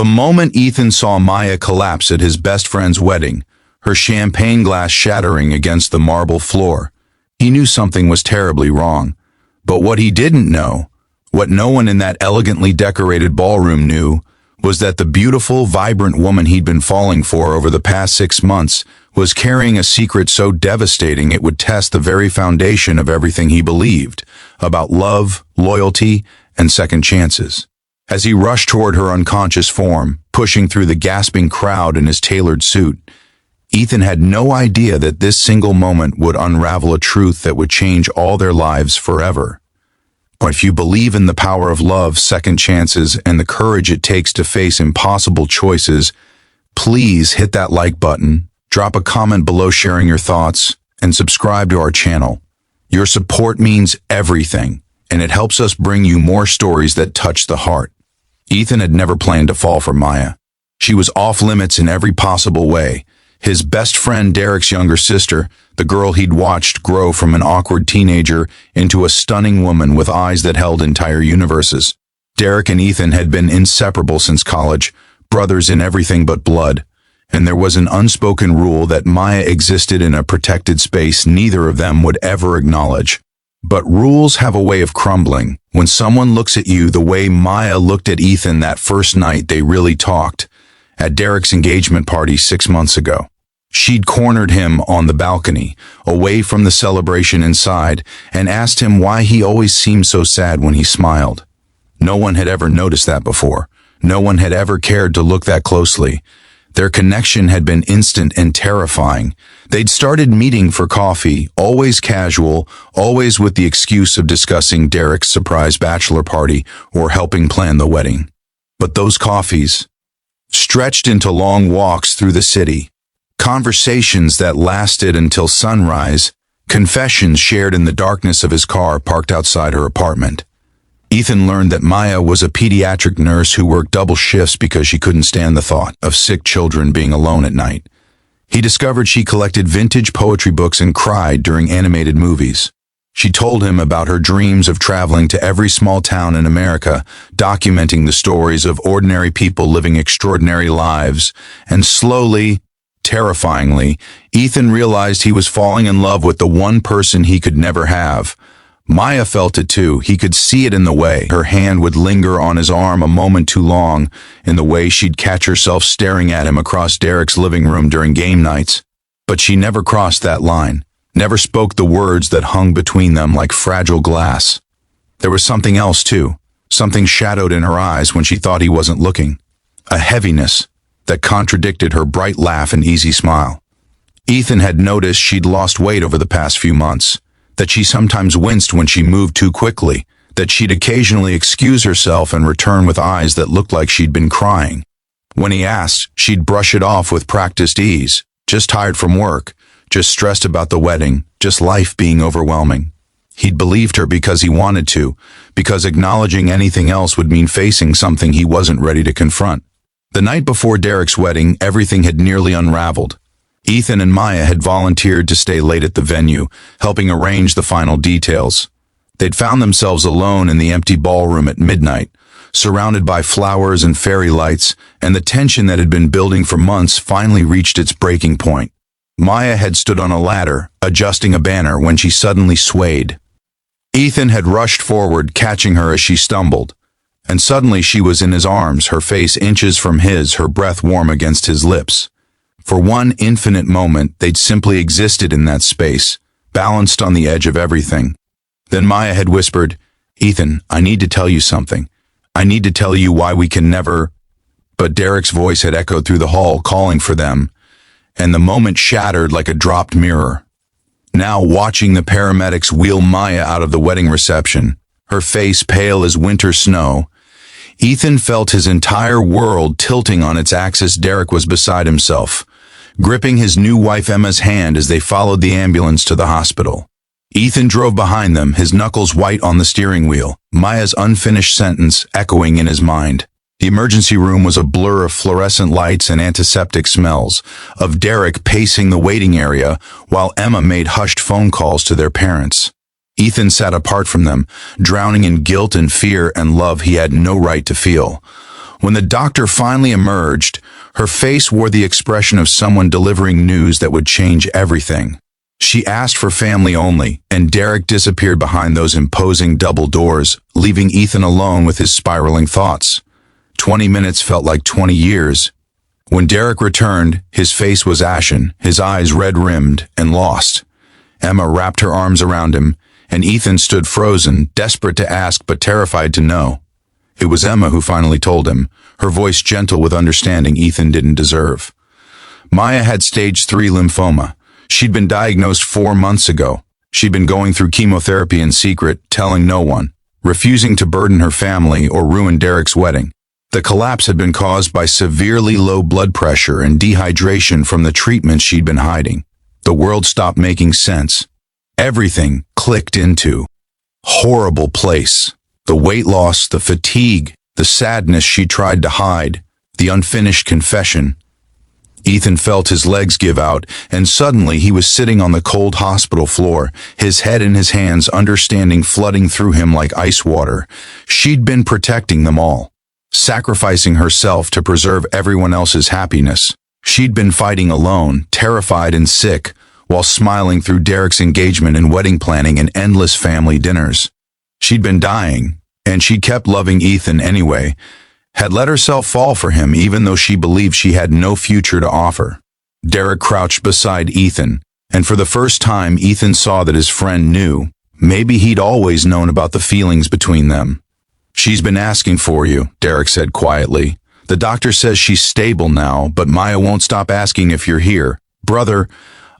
The moment Ethan saw Maya collapse at his best friend's wedding, her champagne glass shattering against the marble floor, he knew something was terribly wrong. But what he didn't know, what no one in that elegantly decorated ballroom knew, was that the beautiful, vibrant woman he'd been falling for over the past 6 months was carrying a secret so devastating it would test the very foundation of everything he believed about love, loyalty, and second chances. As he rushed toward her unconscious form, pushing through the gasping crowd in his tailored suit, Ethan had no idea that this single moment would unravel a truth that would change all their lives forever. But if you believe in the power of love, second chances, and the courage it takes to face impossible choices, please hit that like button, drop a comment below sharing your thoughts, and subscribe to our channel. Your support means everything, and it helps us bring you more stories that touch the heart. Ethan had never planned to fall for Maya. She was off limits in every possible way. His best friend Derek's younger sister, the girl he'd watched grow from an awkward teenager into a stunning woman with eyes that held entire universes. Derek and Ethan had been inseparable since college, brothers in everything but blood, and there was an unspoken rule that Maya existed in a protected space neither of them would ever acknowledge. But rules have a way of crumbling. When someone looks at you the way Maya looked at Ethan that first night they really talked, at Derek's engagement party 6 months ago. She'd cornered him on the balcony, away from the celebration inside, and asked him why he always seemed so sad when he smiled. No one had ever noticed that before. No one had ever cared to look that closely. Their connection had been instant and terrifying. They'd started meeting for coffee, always casual, always with the excuse of discussing Derek's surprise bachelor party or helping plan the wedding. But those coffees stretched into long walks through the city, conversations that lasted until sunrise, confessions shared in the darkness of his car parked outside her apartment. Ethan learned that Maya was a pediatric nurse who worked double shifts because she couldn't stand the thought of sick children being alone at night. He discovered she collected vintage poetry books and cried during animated movies. She told him about her dreams of traveling to every small town in America, documenting the stories of ordinary people living extraordinary lives, and slowly, terrifyingly, Ethan realized he was falling in love with the one person he could never have. Maya felt it too. He could see it in the way her hand would linger on his arm a moment too long, in the way she'd catch herself staring at him across Derek's living room during game nights. But she never crossed that line, never spoke the words that hung between them like fragile glass. There was something else too, something shadowed in her eyes when she thought he wasn't looking, a heaviness that contradicted her bright laugh and easy smile. Ethan had noticed she'd lost weight over the past few months, that she sometimes winced when she moved too quickly, that she'd occasionally excuse herself and return with eyes that looked like she'd been crying. When he asked, she'd brush it off with practiced ease, just tired from work, just stressed about the wedding, just life being overwhelming. He'd believed her because he wanted to, because acknowledging anything else would mean facing something he wasn't ready to confront. The night before Derek's wedding, everything had nearly unraveled. Ethan and Maya had volunteered to stay late at the venue, helping arrange the final details. They'd found themselves alone in the empty ballroom at midnight, surrounded by flowers and fairy lights, and the tension that had been building for months finally reached its breaking point. Maya had stood on a ladder, adjusting a banner, when she suddenly swayed. Ethan had rushed forward, catching her as she stumbled, and suddenly she was in his arms, her face inches from his, her breath warm against his lips. For one infinite moment, they'd simply existed in that space, balanced on the edge of everything. Then Maya had whispered, "Ethan, I need to tell you something. I need to tell you why we can never..." But Derek's voice had echoed through the hall, calling for them, and the moment shattered like a dropped mirror. Now, watching the paramedics wheel Maya out of the wedding reception, her face pale as winter snow, Ethan felt his entire world tilting on its axis. Derek was beside himself, gripping his new wife Emma's hand as they followed the ambulance to the hospital. Ethan drove behind them, his knuckles white on the steering wheel, Maya's unfinished sentence echoing in his mind. The emergency room was a blur of fluorescent lights and antiseptic smells, of Derek pacing the waiting area while Emma made hushed phone calls to their parents. Ethan sat apart from them, drowning in guilt and fear and love he had no right to feel. When the doctor finally emerged, her face wore the expression of someone delivering news that would change everything. She asked for family only, and Derek disappeared behind those imposing double doors, leaving Ethan alone with his spiraling thoughts. 20 minutes felt like 20 years. When Derek returned, his face was ashen, his eyes red-rimmed and lost. Emma wrapped her arms around him, and Ethan stood frozen, desperate to ask but terrified to know. It was Emma who finally told him, her voice gentle with understanding Ethan didn't deserve. Maya had stage 3 lymphoma. She'd been diagnosed 4 months ago. She'd been going through chemotherapy in secret, telling no one, refusing to burden her family or ruin Derek's wedding. The collapse had been caused by severely low blood pressure and dehydration from the treatment she'd been hiding. The world stopped making sense. Everything clicked into horrible place. The weight loss, the fatigue, the sadness she tried to hide, the unfinished confession. Ethan felt his legs give out, and suddenly he was sitting on the cold hospital floor, his head in his hands, understanding flooding through him like ice water. She'd been protecting them all, sacrificing herself to preserve everyone else's happiness. She'd been fighting alone, terrified and sick, while smiling through Derek's engagement and wedding planning and endless family dinners. She'd been dying, and she kept loving Ethan anyway, had let herself fall for him even though she believed she had no future to offer. Derek crouched beside Ethan, and for the first time Ethan saw that his friend knew. Maybe he'd always known about the feelings between them. "She's been asking for you," Derek said quietly. "The doctor says she's stable now, but Maya won't stop asking if you're here. Brother,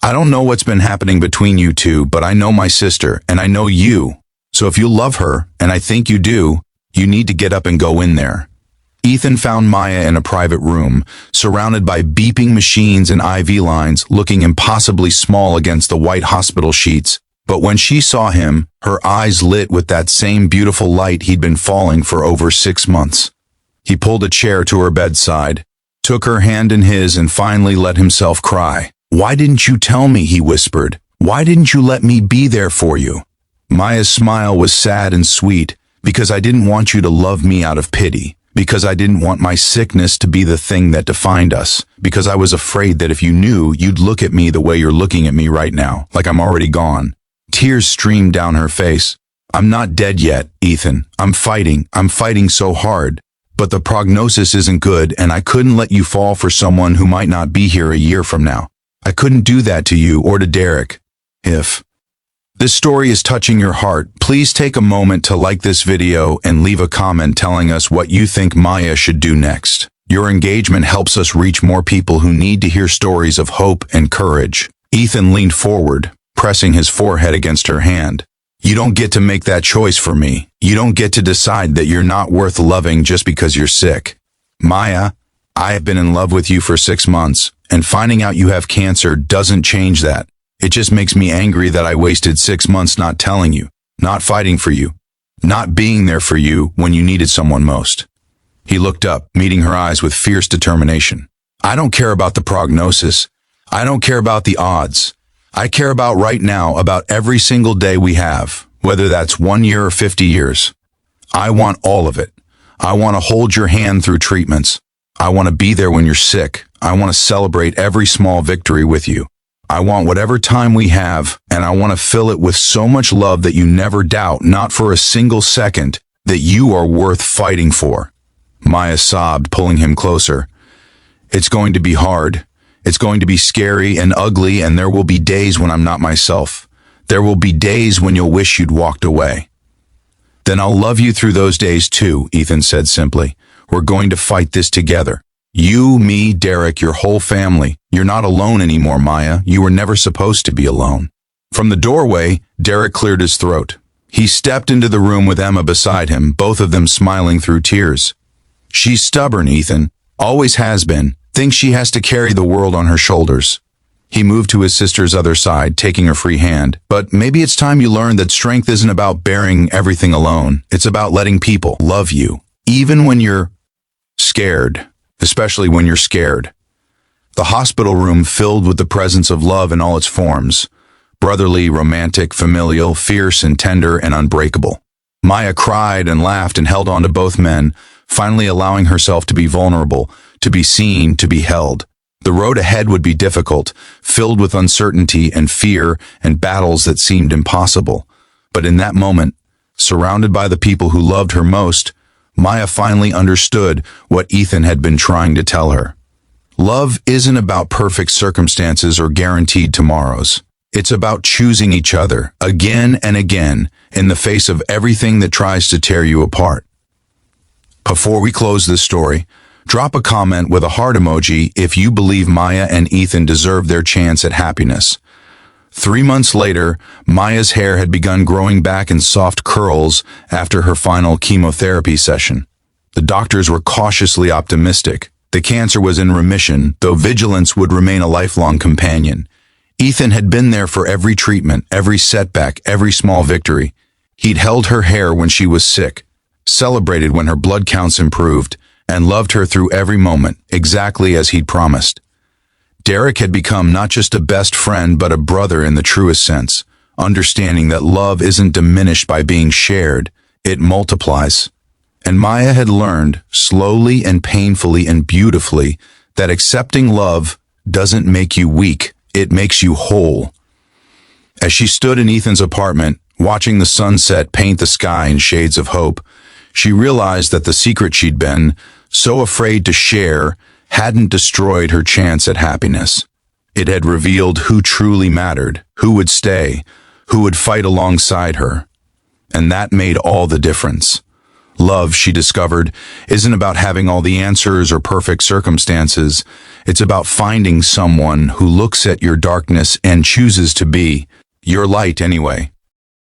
I don't know what's been happening between you two, but I know my sister, and I know you. So if you love her, and I think you do, you need to get up and go in there." Ethan found Maya in a private room, surrounded by beeping machines and IV lines, looking impossibly small against the white hospital sheets. But when she saw him, her eyes lit with that same beautiful light he'd been falling for over 6 months. He pulled a chair to her bedside, took her hand in his, and finally let himself cry. "Why didn't you tell me?" he whispered. "Why didn't you let me be there for you?" Maya's smile was sad and sweet. "Because I didn't want you to love me out of pity. Because I didn't want my sickness to be the thing that defined us. Because I was afraid that if you knew, you'd look at me the way you're looking at me right now, like I'm already gone." Tears streamed down her face. "I'm not dead yet, Ethan. I'm fighting so hard. But the prognosis isn't good, and I couldn't let you fall for someone who might not be here a year from now. I couldn't do that to you or to Derek. If this story is touching your heart, please take a moment to like this video and leave a comment telling us what you think Maya should do next. Your engagement helps us reach more people who need to hear stories of hope and courage. Ethan leaned forward, pressing his forehead against her hand. "You don't get to make that choice for me. You don't get to decide that you're not worth loving just because you're sick. Maya, I have been in love with you for 6 months, and finding out you have cancer doesn't change that. It just makes me angry that I wasted 6 months not telling you, not fighting for you, not being there for you when you needed someone most." He looked up, meeting her eyes with fierce determination. "I don't care about the prognosis. I don't care about the odds. I care about right now, about every single day we have, whether that's 1 year or 50 years. I want all of it. I want to hold your hand through treatments. I want to be there when you're sick. I want to celebrate every small victory with you. I want whatever time we have, and I want to fill it with so much love that you never doubt, not for a single second, that you are worth fighting for." Maya sobbed, pulling him closer. "It's going to be hard. It's going to be scary and ugly, and there will be days when I'm not myself. There will be days when you'll wish you'd walked away. Then I'll love you through those days too," Ethan said simply. "We're going to fight this together. You, me, Derek, your whole family. You're not alone anymore, Maya. You were never supposed to be alone." From the doorway, Derek cleared his throat. He stepped into the room with Emma beside him, both of them smiling through tears. "She's stubborn, Ethan. Always has been. Thinks she has to carry the world on her shoulders." He moved to his sister's other side, taking her free hand. "But maybe it's time you learned that strength isn't about bearing everything alone. It's about letting people love you, even when you're scared. Especially when you're scared." The hospital room filled with the presence of love in all its forms. Brotherly, romantic, familial, fierce and tender and unbreakable. Maya cried and laughed and held on to both men, finally allowing herself to be vulnerable, to be seen, to be held. The road ahead would be difficult, filled with uncertainty and fear and battles that seemed impossible. But in that moment, surrounded by the people who loved her most, Maya finally understood what Ethan had been trying to tell her. Love isn't about perfect circumstances or guaranteed tomorrows. It's about choosing each other, again and again, in the face of everything that tries to tear you apart. Before we close this story, drop a comment with a heart emoji if you believe Maya and Ethan deserve their chance at happiness. 3 months later, Maya's hair had begun growing back in soft curls after her final chemotherapy session. The doctors were cautiously optimistic. The cancer was in remission, though vigilance would remain a lifelong companion. Ethan had been there for every treatment, every setback, every small victory. He'd held her hair when she was sick, celebrated when her blood counts improved, and loved her through every moment, exactly as he'd promised. Derek had become not just a best friend, but a brother in the truest sense, understanding that love isn't diminished by being shared, it multiplies. And Maya had learned, slowly and painfully and beautifully, that accepting love doesn't make you weak, it makes you whole. As she stood in Ethan's apartment, watching the sunset paint the sky in shades of hope, she realized that the secret she'd been so afraid to share hadn't destroyed her chance at happiness. It had revealed who truly mattered, who would stay, who would fight alongside her. And that made all the difference. Love, she discovered, isn't about having all the answers or perfect circumstances. It's about finding someone who looks at your darkness and chooses to be your light anyway.